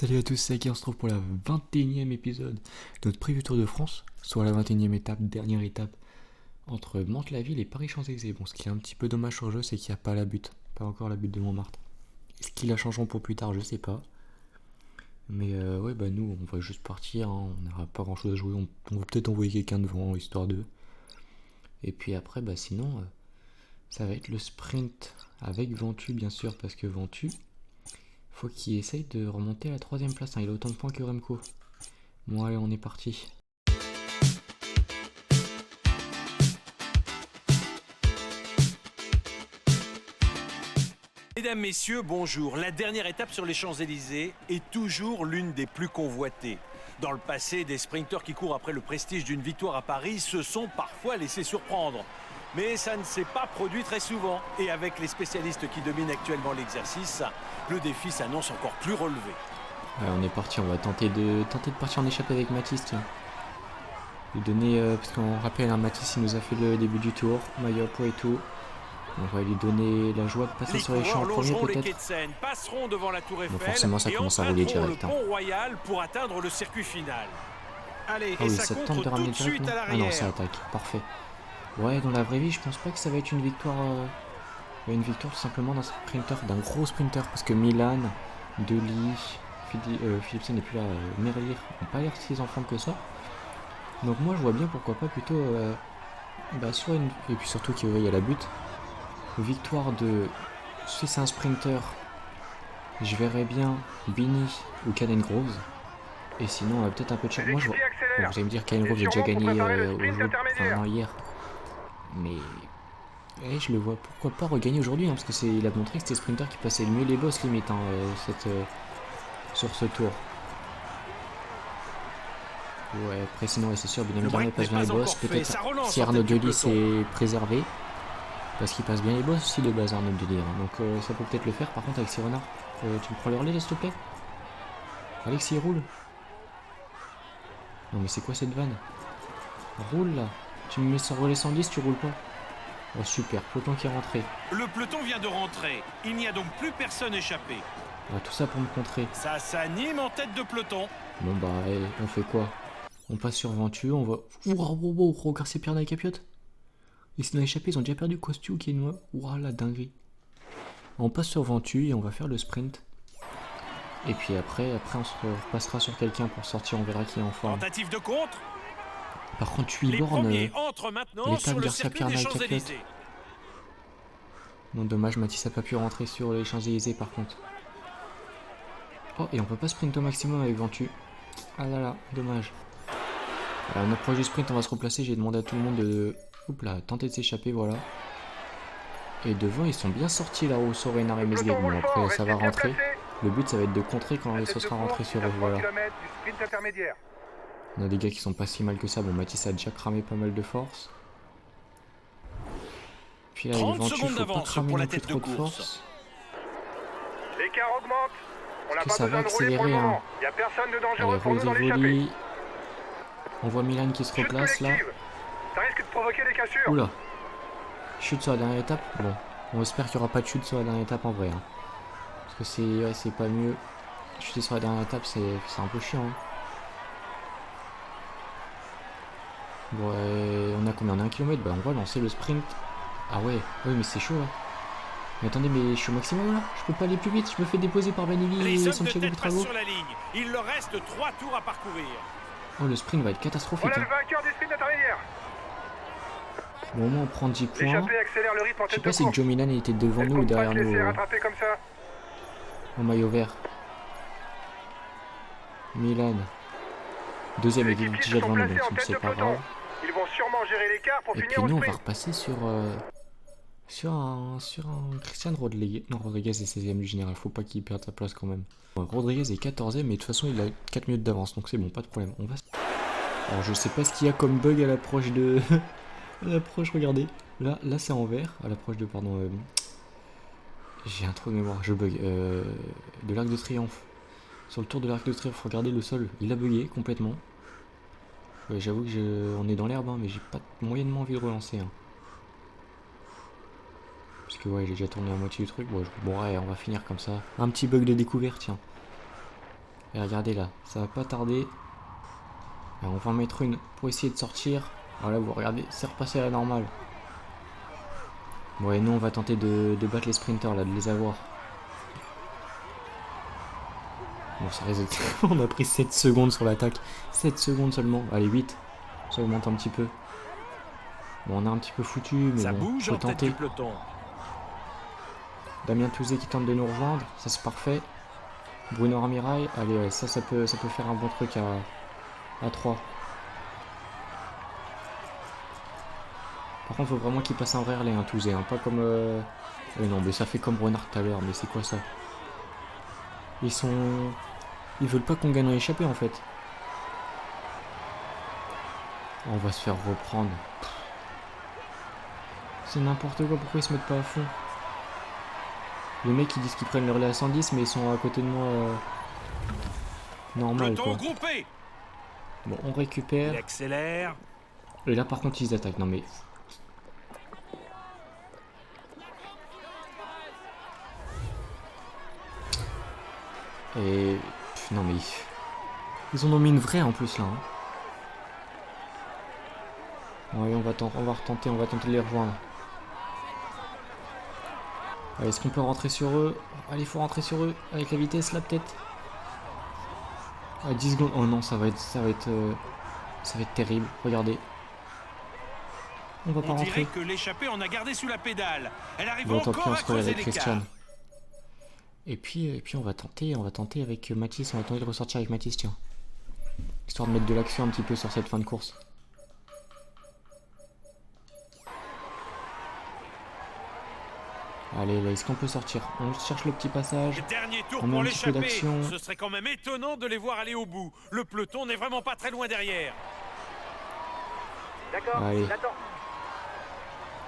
Salut à tous, c'est Aki, on se trouve pour la 21e épisode de notre preview Tour de France, soit la 21e étape, dernière étape entre Mantes-la-Ville et Paris-Champs-Élysées. Bon, ce qui est un petit peu dommage sur le jeu, c'est qu'il n'y a pas la butte, pas encore la butte de Montmartre. Est-ce qu'ils la changeront pour plus tard, je sais pas. Mais ouais, bah nous, on va juste partir, hein, on n'aura pas grand chose à jouer, on va peut-être envoyer quelqu'un devant, histoire de. Et puis après, bah sinon, ça va être le sprint avec Ventu, bien sûr, parce que Ventu, faut qu'il essaye de remonter à la 3ème place, hein. Il a autant de points que Remco. Bon allez, on est parti. Mesdames, Messieurs, bonjour. La dernière étape sur les Champs-Élysées est toujours l'une des plus convoitées. Dans le passé, des sprinteurs qui courent après le prestige d'une victoire à Paris se sont parfois laissés surprendre. Mais ça ne s'est pas produit très souvent. Et avec les spécialistes qui dominent actuellement l'exercice, le défi s'annonce encore plus relevé. Ouais, on est parti, on va tenter de partir en échappée avec Mathis, tiens. Lui donner, parce qu'on rappelle, hein, Mathis il nous a fait le début du tour, maillot poids et tout. On va lui donner la joie de passer sur les champs en premier peut-être. Passeront devant la Tour Eiffel. Bon, forcément ça commence à rouler direct. Le Pont Royal pour atteindre le circuit final. Allez, ah oui, ça tente de ramener direct, non? Ah non, ça attaque, parfait. Ouais, dans la vraie vie, je pense pas que ça va être une victoire tout simplement d'un sprinter, d'un gros sprinter, parce que Milan, Dely, Philipsen n'est plus là, Merlier n'ont pas l'air si en forme que ça. Donc moi je vois bien pourquoi pas plutôt soit une. Et puis surtout qu'il y a la butte. Victoire de. Si c'est un sprinter, je verrais bien Bini ou Caden Groves. Et sinon peut-être un peu de chance. Moi je vois. Bon, vous allez me dire Caden Groves a déjà gagné hier. Mais je le vois pourquoi pas regagner aujourd'hui, hein, parce que il a montré que c'était le sprinter qui passait le mieux les boss limite, hein, sur ce tour. Ouais, après sinon c'est sûr, Benjamin Garnier passe bien les boss, peut-être si Arnaud Dely s'est préservé, parce qu'il passe bien les boss aussi de base Arnaud Dely, hein. Donc ça peut peut-être le faire. Par contre avec Renard, tu me prends le relais s'il te plaît. Alex il roule. Non mais c'est quoi cette vanne? Roule là. Tu me mets sans relais 110, tu roules pas. Oh super, peloton qui est rentré. Le peloton vient de rentrer, il n'y a donc plus personne échappé. Ah, tout ça pour me contrer. Ça s'anime en tête de peloton. Bon bah on fait quoi? On passe sur Ventu, on va... Wow, regarde ces pierres dans les capiotes. Ils s'en ont échappé, ils ont déjà perdu Costu qui est noir. Ouah la dinguerie. On passe sur Ventu et on va faire le sprint. Et puis après on se repassera sur quelqu'un pour sortir, on verra qui est en forme. Tentative de contre. Par contre 8 bornes, l'étape Garcia-Pierre dans les capiotes. Non dommage, Mathis a pas pu rentrer sur les Champs-Élysées par contre. Oh et on peut pas sprint au maximum avec Ventu. Ah là là, dommage. On approche du sprint, on va se replacer. J'ai demandé à tout le monde de tenter de s'échapper, voilà. Et devant, ils sont bien sortis là au Sorenar et Mesguet. Bon, après, ça va rentrer. Le but, ça va être de contrer quand ce sera rentré sur eux, voilà. On a des gars qui sont pas si mal que ça. Bon, Mathis a déjà cramé pas mal de force. Puis là, il Ventu, faut pas cramer non plus trop de force. L'écart augmente. On n'a pas besoin de rouler pour le moment. Il n'y a personne de dangereux pour nous dans l'échappée. On voit Milan qui se replace là. Ça risque de provoquer des cassures. Oula. Chute sur la dernière étape. Bon, on espère qu'il n'y aura pas de chute sur la dernière étape en vrai, hein. Parce que c'est pas mieux. Chuter sur la dernière étape, c'est un peu chiant, hein. Bon, on a combien? On a 1 km. Bah on va lancer le sprint. Ah ouais, oui mais c'est chaud là. Mais attendez, mais je suis au maximum là. Je peux pas aller plus vite. Je me fais déposer par Vanilli et Santiago Butrago. Il leur reste 3 tours à parcourir. Oh, le sprint va être catastrophique. Voilà le vainqueur des sprints intermédiaires. Bon, au moins on prend 10 points. Je sais pas si Joe Milan était devant nous ou derrière nous. Comme ça. Au maillot vert. Milan. Deuxième et déjà devant nous, donc c'est pas grave. Ils vont sûrement gérer l'écart pour et finir puis nous, au on sprint. va repasser sur un Christian Rodriguez. Non, Rodriguez est 16ème du général. Faut pas qu'il perde sa place quand même. Bon, Rodriguez est 14ème, mais de toute façon, il a 4 minutes d'avance. Donc c'est bon, pas de problème. On va... Alors, je sais pas ce qu'il y a comme bug à l'approche de... à l'approche, regardez. Là c'est en vert. À l'approche de... Pardon. J'ai un trou de mémoire. Je bug. De l'Arc de Triomphe. Sur le tour de l'Arc de Triomphe, regardez le sol. Il a bugué complètement. Ouais, j'avoue que on est dans l'herbe, hein, mais j'ai pas moyennement envie de relancer, hein. Parce que ouais, j'ai déjà tourné à moitié du truc. Bon ouais, on va finir comme ça. Un petit bug de découverte, tiens. Et regardez là, ça va pas tarder. Alors, on va en mettre une pour essayer de sortir. Voilà, vous regardez, c'est repassé à la normale. Ouais, nous on va tenter de battre les sprinters là, de les avoir. Bon, ça risque. On a pris 7 secondes sur l'attaque. 7 secondes seulement. Allez, 8. Ça augmente un petit peu. Bon, on a un petit peu foutu, mais Ça bon, bouge faut en tête tenter. du peloton. Damien Touzé qui tente de nous rejoindre. Ça, c'est parfait. Bruno Armirail. Allez, ouais, ça peut faire un bon truc à 3. Par contre, faut vraiment qu'il passe un vrai relais, hein, Touzé. Hein, pas comme... non, mais ça fait comme Renard tout à l'heure. Mais c'est quoi ça? Ils veulent pas qu'on gagne en échappée en fait. On va se faire reprendre. C'est n'importe quoi, pourquoi ils se mettent pas à fond? Les mecs ils disent qu'ils prennent le relais à 110 mais ils sont à côté de moi normal Peloton quoi. groupé. Bon, on récupère. Il accélère. Et là par contre ils attaquent, non mais... Et... non mais... Ils en ont mis une vraie en plus là. Hein. Ouais, on va retenter, on va tenter de les rejoindre. Allez, est-ce qu'on peut rentrer sur eux? Allez, il faut rentrer sur eux avec la vitesse là peut-être. À 10 secondes. Oh non, ça va être terrible. Regardez. On va pas On dirait rentrer. que l'échappée en a gardé sous la pédale. Elle arrive Bon, tant encore pis, on à se colle creuser avec l'écart. Christian. Et puis on va tenter avec Mathis. On va tenter de ressortir avec Mathis, tiens. Histoire de mettre de l'action un petit peu sur cette fin de course. Allez, là, est-ce qu'on peut sortir? On cherche le petit passage. Dernier tour On met pour un petit peu l'échappée. d'action. Ce serait quand même étonnant de les voir aller au bout. Le peloton n'est vraiment pas très loin derrière. D'accord, Allez. j'attends.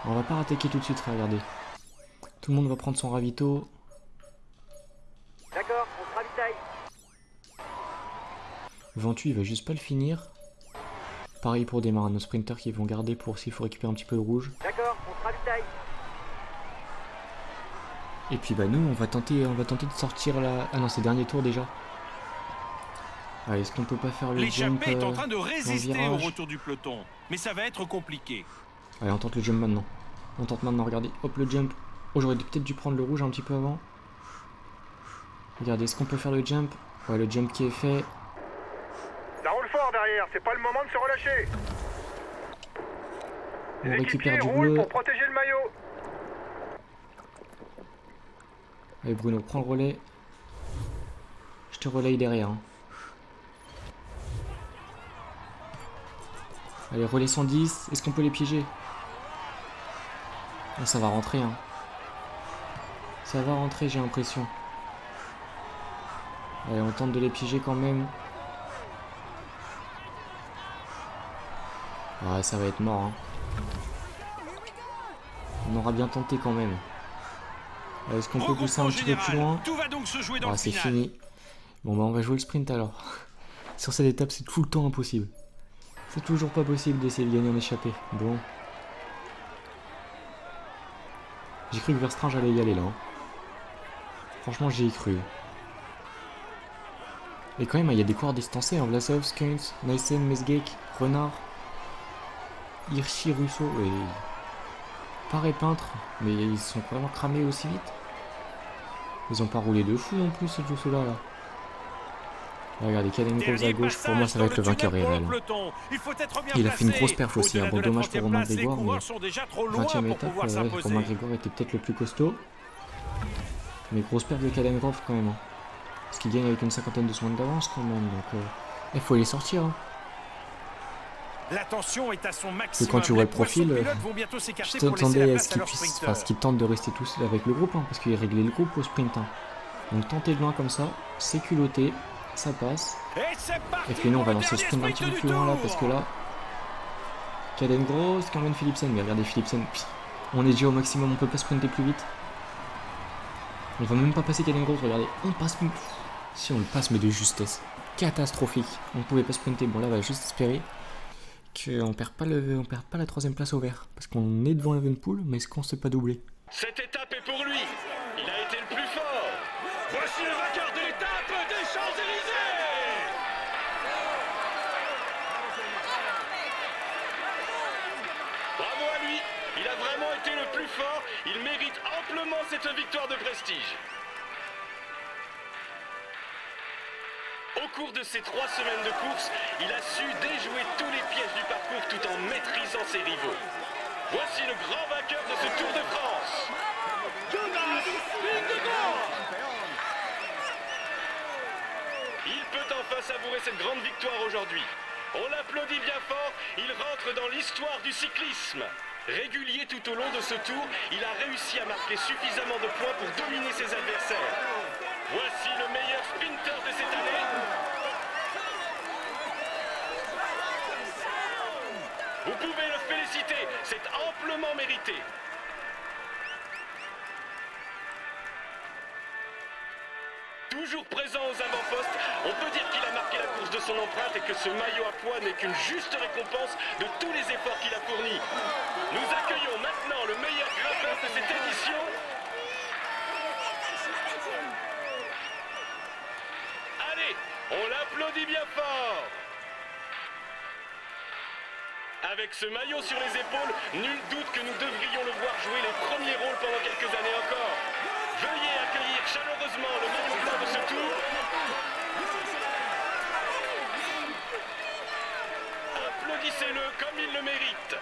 On va pas attaquer tout de suite, regardez. Tout le monde va prendre son ravito. D'accord, on se ravitaille. Ventu, il va juste pas le finir. Pareil pour démarrer nos sprinters qui vont garder pour s'il faut récupérer un petit peu de rouge. D'accord, on se ravitaille. Et puis bah nous, on va tenter de sortir là. Ah non, c'est dernier tour déjà. Allez, est-ce qu'on peut pas faire le jump L'échappée est en train de dans le résister au virage? retour du peloton. Mais ça va être compliqué. Allez, on tente le jump maintenant. On tente maintenant, regardez. Hop, le jump. Oh, j'aurais peut-être dû prendre le rouge un petit peu avant. Regardez, est-ce qu'on peut faire le jump? Ouais, le jump qui est fait. Ça roule fort derrière, c'est pas le moment de se relâcher. On Les récupère équipiers du roulent bleu. pour protéger le maillot. Allez, Bruno, prends le relais. Je te relaye derrière. Hein. Allez, relais 110. Est-ce qu'on peut les piéger? Oh, ça va rentrer. Hein. Ça va rentrer, j'ai l'impression. Allez, on tente de les piéger quand même. Ouais, ça va être mort. Hein. On aura bien tenté quand même. Est-ce qu'on peut pousser un petit peu plus loin? Tout va donc se jouer dans le C'est final. fini. Bon bah on va jouer le sprint alors. Sur cette étape c'est tout le temps impossible. C'est toujours pas possible d'essayer de gagner en échappée. Bon. J'ai cru que Verstringe allait y aller là. Hein. Franchement j'y ai cru. Et quand même il y a des coureurs distancés. Hein. Vlasov, Skuns, Nyssen, Mesgeek, Renard, Hirschi, Russo. Et... Pareil peintre. Mais ils sont vraiment cramés aussi vite. Ils ont pas roulé de fou non plus ce Jusso là. Regardez, Caden Groves à gauche, pour moi ça va être le vainqueur réel. Il a fait une grosse perf aussi, un bon dommage pour Romain Grégoire, mais 20ème étape, Romain Grégoire était peut-être le plus costaud. Mais grosse perf de Caden Groves quand même. Hein. Parce qu'il gagne avec une 50aine de secondes d'avance quand même, donc il faut les sortir. Hein. La tension est à son maximum. Et quand tu vois le profil, je t'attendais à ce qu'ils tentent de rester tous avec le groupe, hein, parce qu'il réglait le groupe au sprint. Hein. Donc tenter de loin comme ça, c'est culotté. Ça passe. Et puis nous on va lancer le sprint un petit peu plus loin là parce que là Caden Groves qui emmène Philipsen. Mais regardez Philipsen, on est déjà au maximum, on peut pas sprinter plus vite. On va même pas passer Caden Groves, regardez, on passe. Si on le passe mais de justesse. Catastrophique. On pouvait pas sprinter. Bon là on va juste espérer qu'on perd pas la 3ème place au vert. Parce qu'on est devant Evenepoel, mais est-ce qu'on s'est pas doublé? Cette étape est pour lui. Il a été le plus fort. Voici le vainqueur de l'étape des Champs-Élysées. Bravo à lui, il a vraiment été le plus fort, il mérite amplement cette victoire de prestige. Au cours de ces 3 semaines de course, il a su déjouer tous les pièges du parcours tout en maîtrisant ses rivaux. Voici le grand vainqueur de ce Tour de France. Jonas Vingegaard. Il peut enfin savourer cette grande victoire aujourd'hui. On l'applaudit bien fort, il rentre dans l'histoire du cyclisme. Régulier tout au long de ce tour, il a réussi à marquer suffisamment de points pour dominer ses adversaires. Voici le meilleur sprinter de cette année. Vous pouvez le féliciter, c'est amplement mérité. Toujours présent aux avant-postes, on peut dire qu'il a marqué la course de son empreinte et que ce maillot à pois n'est qu'une juste récompense de tous les efforts qu'il a fournis. Nous accueillons maintenant le meilleur grimpeur de cette édition. Allez, on l'applaudit bien fort. Avec ce maillot sur les épaules, nul doute que nous devrions le voir jouer les premiers rôles pendant quelques années encore. Veuillez accueillir chaleureusement le maillot blanc de ce tour. Applaudissez-le comme il le mérite.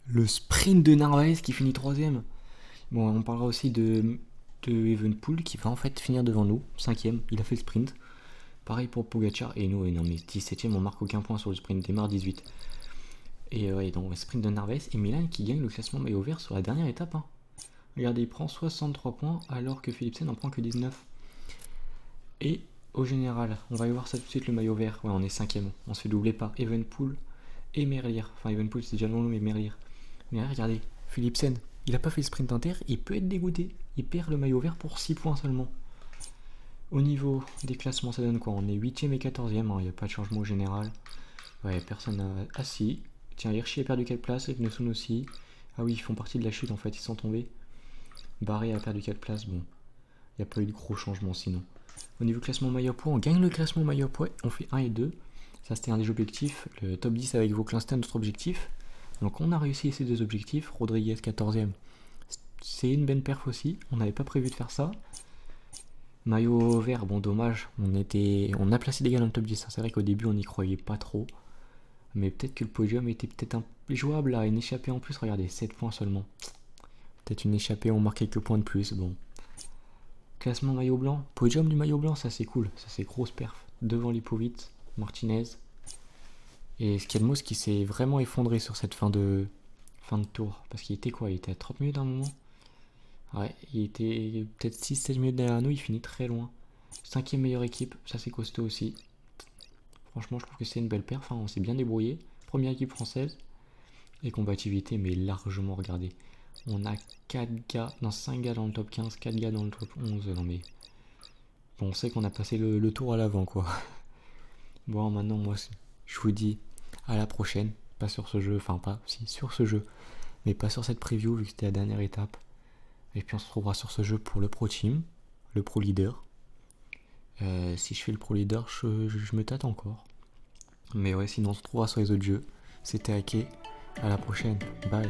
Le sprint de Narvaez qui finit 3ème. Bon, on parlera aussi de Evenepoel qui va en fait finir devant nous, 5ème. Il a fait le sprint. Pareil pour Pogacar et nous, non mais 17ème, on marque aucun point sur le sprint, démarre 18. Et donc le sprint de Narvaez et Milan qui gagne le classement maillot vert sur la dernière étape. Hein. Regardez, il prend 63 points alors que Philipsen n'en prend que 19. Et au général, on va y voir ça tout de suite le maillot vert. Ouais, on est 5ème, on se fait doubler par Evenepoel et Merlier. Enfin, Evenepoel c'est déjà long, mais Merlier. Mais regardez, Philipsen, il a pas fait le sprint inter, il peut être dégoûté. Il perd le maillot vert pour 6 points seulement. Au niveau des classements, ça donne quoi? On est 8ème et 14ème, il n'y a pas de changement au général. Ouais, personne n'a... Ah si, tiens, Hirschi a perdu 4 places, et Knesson aussi. Ah oui, ils font partie de la chute en fait, ils sont tombés. Barré a perdu 4 places, bon. Il n'y a pas eu de gros changements sinon. Au niveau classement maillot poids, on gagne le classement maillot poids, on fait 1 et 2. Ça c'était un des objectifs, le top 10 avec Vauclin c'était notre objectif. Donc on a réussi ces 2 objectifs, Rodriguez 14ème. C'est une bonne perf aussi, on n'avait pas prévu de faire ça. Maillot vert, bon dommage, on a placé des gars dans le top 10, c'est vrai qu'au début on n'y croyait pas trop, mais peut-être que le podium était peut-être un peu jouable là, une échappée en plus, regardez, 7 points seulement, peut-être une échappée, on marque quelques points de plus, bon. Classement maillot blanc, podium du maillot blanc, ça c'est cool, ça c'est grosse perf, devant Lipovic, Martinez, et Skelmos qui s'est vraiment effondré sur cette fin de tour, parce qu'il était quoi, il était à 30 minutes à un moment. Ouais, il était peut-être 6-7 minutes derrière nous, il finit très loin. 5ème meilleure équipe, ça c'est costaud aussi. Franchement, je trouve que c'est une belle perf, hein, on s'est bien débrouillé. Première équipe française. Et combativité, mais largement, regardez. On a 4 gars, non 5 gars dans le top 15, 4 gars dans le top 11. Non mais... Bon, on sait qu'on a passé le tour à l'avant, quoi. Bon, maintenant, moi, je vous dis à la prochaine. Pas sur ce jeu, enfin pas, si, sur ce jeu. Mais pas sur cette preview, vu que c'était la dernière étape. Et puis on se retrouvera sur ce jeu pour le Pro Team, le Pro Leader. Si je fais le Pro Leader, je me tâte encore. Mais ouais, sinon on se retrouvera sur les autres jeux. C'était Ake, à la prochaine, bye.